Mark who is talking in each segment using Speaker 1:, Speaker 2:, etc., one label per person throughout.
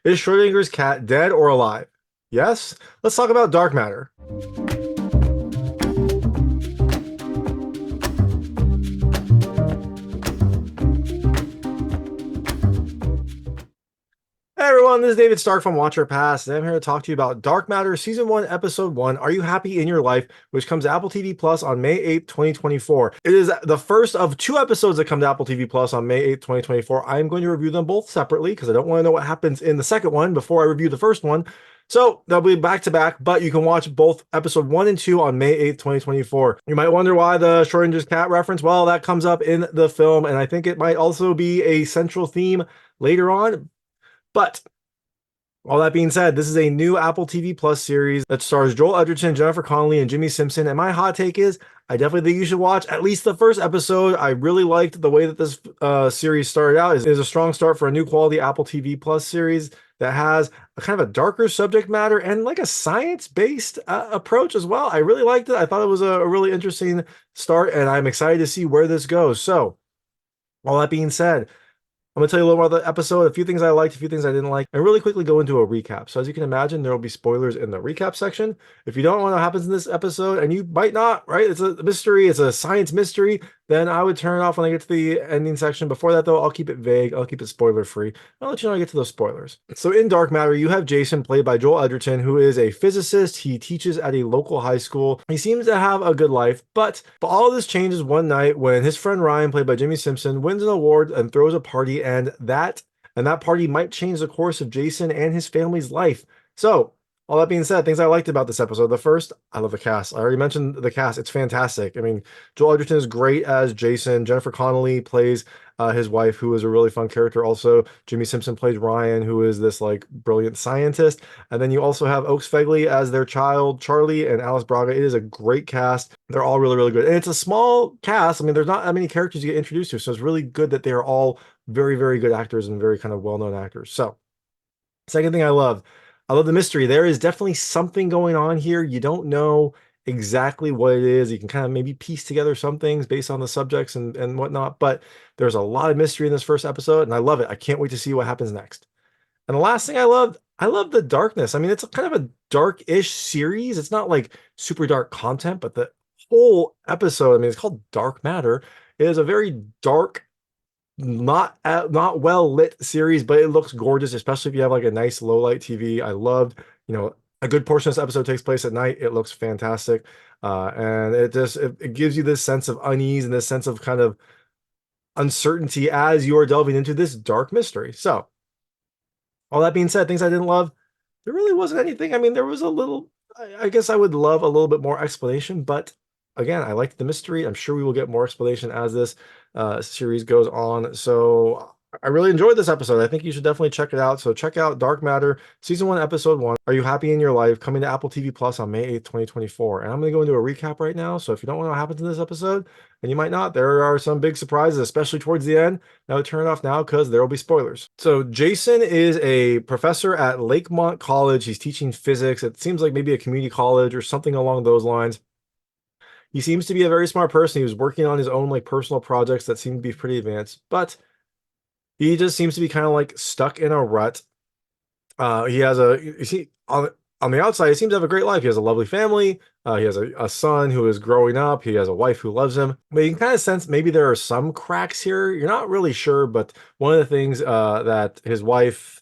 Speaker 1: Is Schrodinger's cat dead or alive? Yes? Let's talk about dark matter. Hey everyone, this is David Stark from Watcher Pass, and I'm here to talk to you about Dark Matter Season 1, Episode 1, Are You Happy in Your Life?, which comes to Apple TV Plus on May 8th, 2024. It is the first of 2 episodes that come to Apple TV Plus on May 8th, 2024. I'm going to review them both separately because I don't want to know what happens in the second one before I review the first one. So they'll be back to back, but you can watch both Episode 1 and 2 on May 8th, 2024. You might wonder why the Schrodinger's cat reference. Well, that comes up in the film, and I think it might also be a central theme later on. But all that being said, this is a new Apple TV Plus series that stars Joel Edgerton, Jennifer Connelly, and Jimmi Simpson. And my hot take is, I definitely think you should watch at least the first episode. I really liked the way that this series started out. It is a strong start for a new quality Apple TV Plus series that has a kind of a darker subject matter and like a science-based approach as well. I really liked it. I thought it was a really interesting start, and I'm excited to see where this goes. So, all that being said, I'm going to tell you a little more about the episode, a few things I liked, a few things I didn't like, and really quickly go into a recap. So as you can imagine, there will be spoilers in the recap section. If you don't know what happens in this episode, and you might not, right? It's a mystery, it's a science mystery, then I would turn it off when I get to the ending section. Before that, though, I'll keep it vague. I'll keep it spoiler-free. I'll let you know when I get to those spoilers. So in Dark Matter, you have Jason, played by Joel Edgerton, who is a physicist. He teaches at a local high school. He seems to have a good life, but all of this changes one night when his friend Ryan, played by Jimmi Simpson, wins an award and throws a party, and that party might change the course of Jason and his family's life. So, all that being said, things I liked about this episode. The first, I love the cast. I already mentioned the cast. It's fantastic. I mean, Joel Edgerton is great as Jason. Jennifer Connelly plays his wife, who is a really fun character. Also, Jimmi Simpson plays Ryan, who is this like brilliant scientist. And then you also have Oaks Fegley as their child, Charlie, and Alice Braga. It is a great cast. They're all really, really good. And it's a small cast. I mean, there's not that many characters you get introduced to. So it's really good that they are all very, very good actors and very kind of well-known actors. So, second thing I love the mystery. There is definitely something going on here. You don't know exactly what it is. You can kind of maybe piece together some things based on the subjects and whatnot, but there's a lot of mystery in this first episode, and I love it. I can't wait to see what happens next. And the last thing I love the darkness. I mean, it's kind of a dark-ish series. It's not like super dark content, but the whole episode, I mean, it's called Dark Matter. It is a very dark, not well lit series, but it looks gorgeous, especially if you have like a nice low light TV. I loved, a good portion of this episode takes place at night. It looks fantastic, and it gives you this sense of unease and this sense of kind of uncertainty as you are delving into this dark mystery. So, all that being said, things I didn't love, there really wasn't anything. I mean, there was a little. I guess I would love a little bit more explanation, but again, I liked the mystery. I'm sure we will get more explanation as this series goes on. So I really enjoyed this episode. I think you should definitely check it out. So check out Dark Matter, Season 1, Episode 1. Are You Happy in Your Life? Coming to Apple TV Plus on May 8th, 2024. And I'm going to go into a recap right now. So if you don't know what happens in this episode, and you might not, there are some big surprises, especially towards the end. Now turn it off now because there will be spoilers. So Jason is a professor at Lakemont College. He's teaching physics. It seems like maybe a community college or something along those lines. He seems to be a very smart person. He was working on his own like personal projects that seem to be pretty advanced, but he just seems to be kind of like stuck in a rut. He has on the outside, he seems to have a great life. He has a lovely family. He has a son who is growing up. He has a wife who loves him. But you can kind of sense maybe there are some cracks here. You're not really sure, but one of the things that his wife,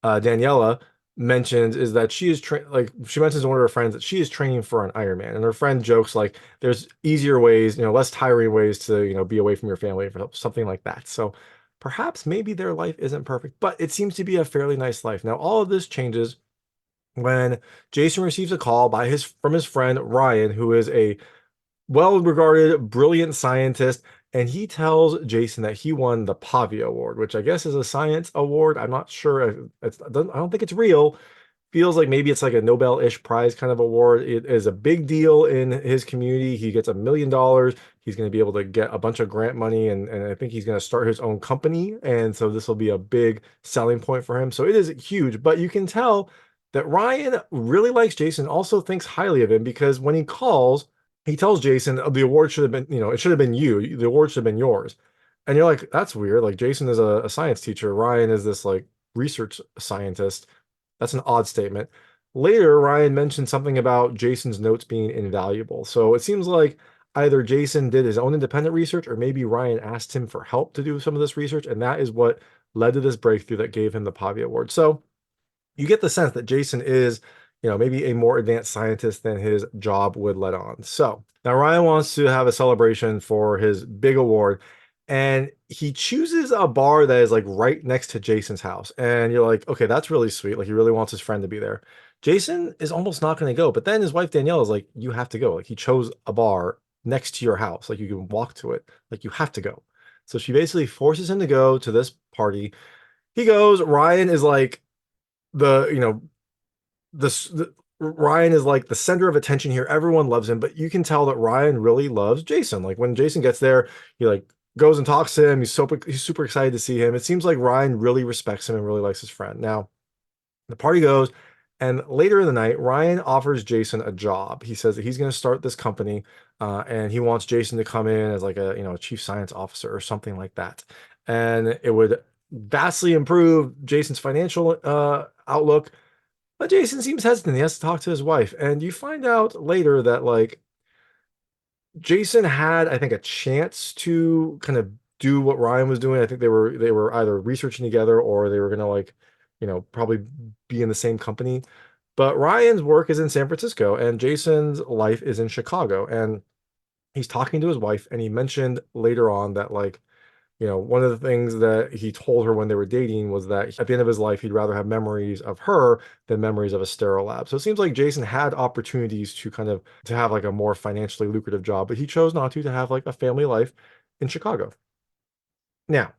Speaker 1: Daniella, mentions is that she is she mentions to one of her friends that she is training for an Ironman, and her friend jokes like there's easier ways, less tiring ways to be away from your family or something like that. So perhaps maybe their life isn't perfect, but it seems to be a fairly nice life. Now all of this changes when Jason receives a call from his friend Ryan, who is a well-regarded, brilliant scientist, and he tells Jason that he won the Pavia Award, which I guess is a science award. I'm not sure. I don't think it's real. Feels like maybe it's like a Nobel-ish prize kind of award. It is a big deal in his community. He gets $1 million. He's going to be able to get a bunch of grant money, and I think he's going to start his own company. And so this will be a big selling point for him. So it is huge, but you can tell that Ryan really likes Jason, also thinks highly of him, because when he calls, he tells Jason, oh, the award should have been, it should have been you. The award should have been yours. And you're like, that's weird. Like, Jason is a science teacher. Ryan is this like research scientist. That's an odd statement. Later, Ryan mentioned something about Jason's notes being invaluable. So it seems like either Jason did his own independent research or maybe Ryan asked him for help to do some of this research. And that is what led to this breakthrough that gave him the Pavia Award. So you get the sense that Jason is, maybe a more advanced scientist than his job would let on. So now Ryan wants to have a celebration for his big award, and he chooses a bar that is like right next to Jason's house. And you're like, okay, that's really sweet. Like he really wants his friend to be there. Jason is almost not going to go, but then his wife Danielle is like, you have to go. Like he chose a bar next to your house. Like you can walk to it. Like you have to go. So she basically forces him to go to this party. He goes. Ryan is like the you know the Ryan is like the center of attention here. Everyone loves him, but you can tell that Ryan really loves Jason. Like when Jason gets there, he like goes and talks to him. He's super excited to see him. It seems like Ryan really respects him and really likes his friend. Now, the party goes, and later in the night, Ryan offers Jason a job. He says that he's going to start this company, and he wants Jason to come in as like a chief science officer or something like that. And it would vastly improve Jason's financial outlook. But Jason seems hesitant. He has to talk to his wife, and you find out later that like Jason had, I think, a chance to kind of do what Ryan was doing. I think they were either researching together or they were gonna like, probably be in the same company. But Ryan's work is in San Francisco and Jason's life is in Chicago. And he's talking to his wife, and he mentioned later on that like one of the things that he told her when they were dating was that at the end of his life, he'd rather have memories of her than memories of a sterile lab. So it seems like Jason had opportunities to kind of to have like a more financially lucrative job, but he chose not to have like a family life in Chicago. Now,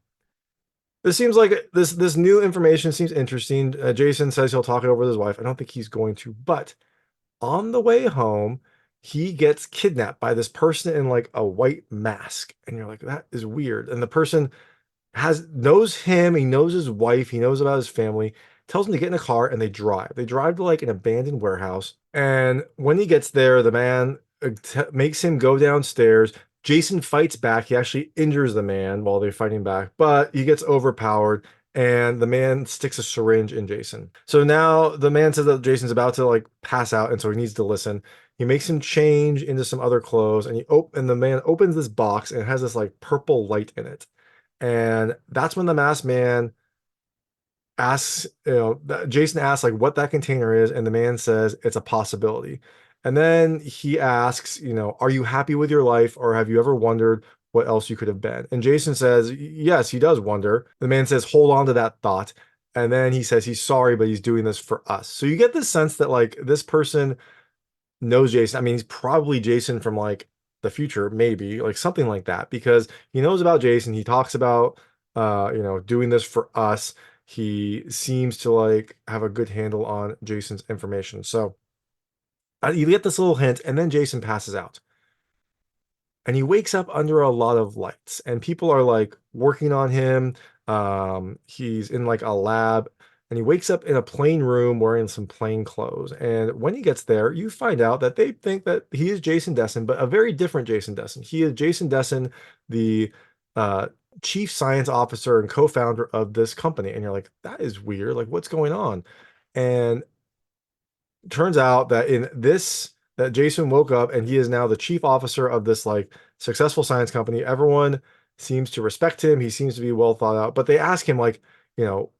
Speaker 1: this seems like this new information seems interesting. Jason says he'll talk it over with his wife. I don't think he's going to, but on the way home, he gets kidnapped by this person in like a white mask. And you're like, that is weird. And the person knows him, he knows his wife, he knows about his family, tells him to get in a car and they drive. They drive to like an abandoned warehouse. And when he gets there, the man makes him go downstairs. Jason fights back. He actually injures the man while they're fighting back, but he gets overpowered and the man sticks a syringe in Jason. So now the man says that Jason's about to like pass out and so he needs to listen. He makes him change into some other clothes and and the man opens this box and it has this like purple light in it. And that's when the masked man asks, Jason asks like what that container is, and the man says it's a possibility. And then he asks, are you happy with your life, or have you ever wondered what else you could have been? And Jason says, yes, he does wonder. The man says, hold on to that thought. And then he says he's sorry, but he's doing this for us. So you get the sense that like this person knows Jason. I mean, he's probably Jason from like the future, maybe like something like that, because he knows about Jason. He talks about, doing this for us. He seems to like have a good handle on Jason's information. So you get this little hint, and then Jason passes out and he wakes up under a lot of lights and people are like working on him. He's in like a lab and he wakes up in a plain room wearing some plain clothes. And when he gets there, you find out that they think that he is Jason Dessen, but a very different Jason Dessen. He is Jason Dessen, the uh, chief science officer and co-founder of this company. And you're like, that is weird. Like, what's going on? And turns out that that Jason woke up and he is now the chief officer of this like successful science company. Everyone seems to respect him. He seems to be well thought out. But they ask him like,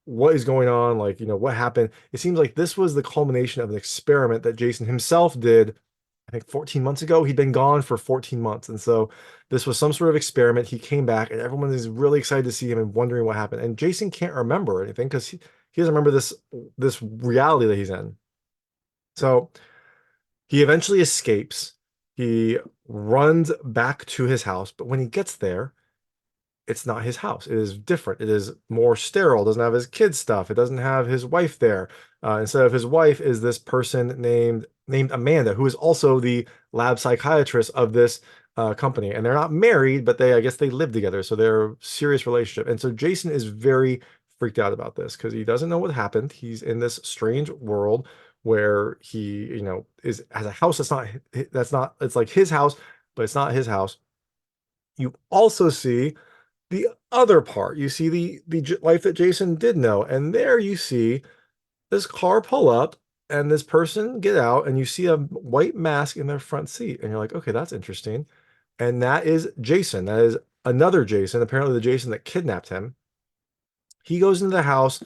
Speaker 1: what is going on? Like, what happened? It seems like this was the culmination of an experiment that Jason himself did, I think 14 months ago. He'd been gone for 14 months. And so this was some sort of experiment. He came back and everyone is really excited to see him and wondering what happened. And Jason can't remember anything because he doesn't remember this reality that he's in. So he eventually escapes. He runs back to his house, but when he gets there, it's not his house. It is different. It is more sterile. It doesn't have his kids' stuff. It doesn't have his wife there. Instead of his wife is this person named Amanda, who is also the lab psychiatrist of this company. And they're not married, but I guess they live together. So they're a serious relationship. And so Jason is very freaked out about this because he doesn't know what happened. He's in this strange world where he, has a house that's not, it's like his house, but it's not his house. You also see the other part. You see the life that Jason did know, and there you see this car pull up and this person get out, and you see a white mask in their front seat, and you're like, okay, that's interesting. And that is Jason. That is another Jason, apparently the Jason that kidnapped him. He goes into the house.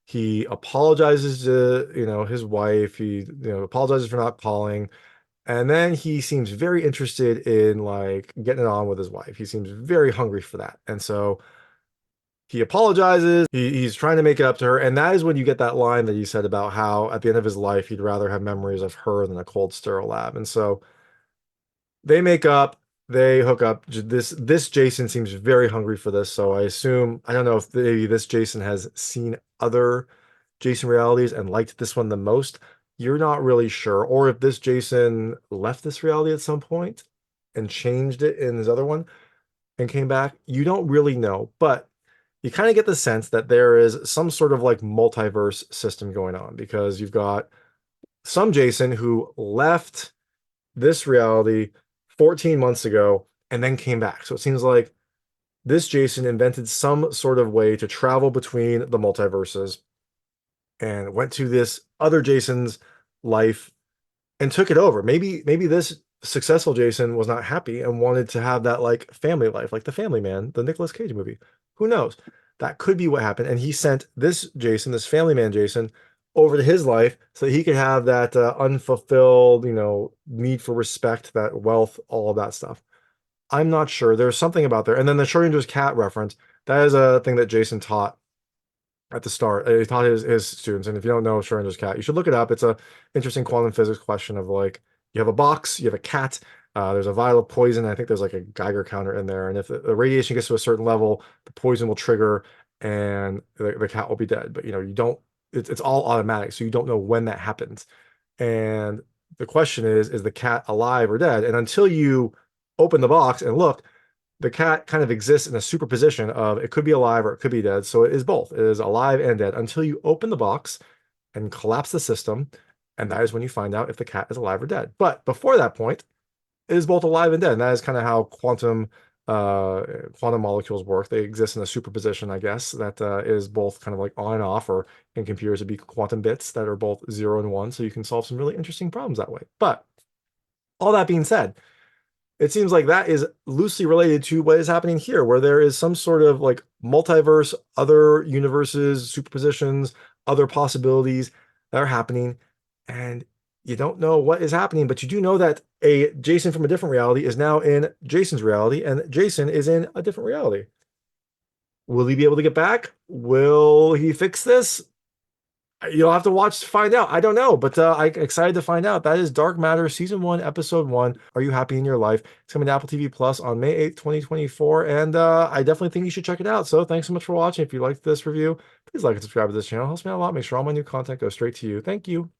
Speaker 1: He apologizes to, his wife. He, apologizes for not calling. And then he seems very interested in like getting it on with his wife. He seems very hungry for that. And so he apologizes. He's trying to make it up to her. And that is when you get that line that he said about how at the end of his life, he'd rather have memories of her than a cold, sterile lab. And so they make up, they hook up. This Jason seems very hungry for this. So I assume, I don't know if maybe this Jason has seen other Jason realities and liked this one the most. You're not really sure. Or if this Jason left this reality at some point and changed it in his other one and came back. You don't really know, but you kind of get the sense that there is some sort of like multiverse system going on, because you've got some Jason who left this reality 14 months ago and then came back. So it seems like this Jason invented some sort of way to travel between the multiverses and went to this other Jason's life and took it over. Maybe this successful Jason was not happy and wanted to have that like family life, like the Family Man, the Nicolas Cage movie. Who knows? That could be what happened. And he sent this Jason, this Family Man Jason, over to his life so he could have that unfulfilled, need for respect, that wealth, all of that stuff. I'm not sure. There's something about there. And then the Schrodinger's cat reference, that is a thing that Jason taught at the start. He taught his students. And if you don't know Schrodinger's cat, you should look it up. It's a interesting quantum physics question of like, you have a box, you have a cat, there's a vial of poison. I think there's like a Geiger counter in there. And if the radiation gets to a certain level, the poison will trigger and the cat will be dead. But you don't, it's all automatic. So you don't know when that happens. And the question is the cat alive or dead? And until you open the box and look, the cat kind of exists in a superposition of it could be alive or it could be dead. So it is both. It is alive and dead until you open the box and collapse the system. And that is when you find out if the cat is alive or dead. But before that point, it is both alive and dead. And that is kind of how quantum molecules work. They exist in a superposition, I guess, that is both kind of like on and off, or in computers, it'd be quantum bits that are both 0 and 1. So you can solve some really interesting problems that way. But all that being said, it seems like that is loosely related to what is happening here, where there is some sort of like multiverse, other universes, superpositions, other possibilities that are happening. And you don't know what is happening, but you do know that a Jason from a different reality is now in Jason's reality, and Jason is in a different reality. Will he be able to get back? Will he fix this? You'll have to watch to find out. I don't know, but I'm excited to find out. That is Dark Matter, Season 1, Episode 1. Are you happy in your life? It's coming to Apple TV Plus on May 8th, 2024, and I definitely think you should check it out. So thanks so much for watching. If you liked this review, please like and subscribe to this channel. It helps me out a lot. Make sure all my new content goes straight to you. Thank you.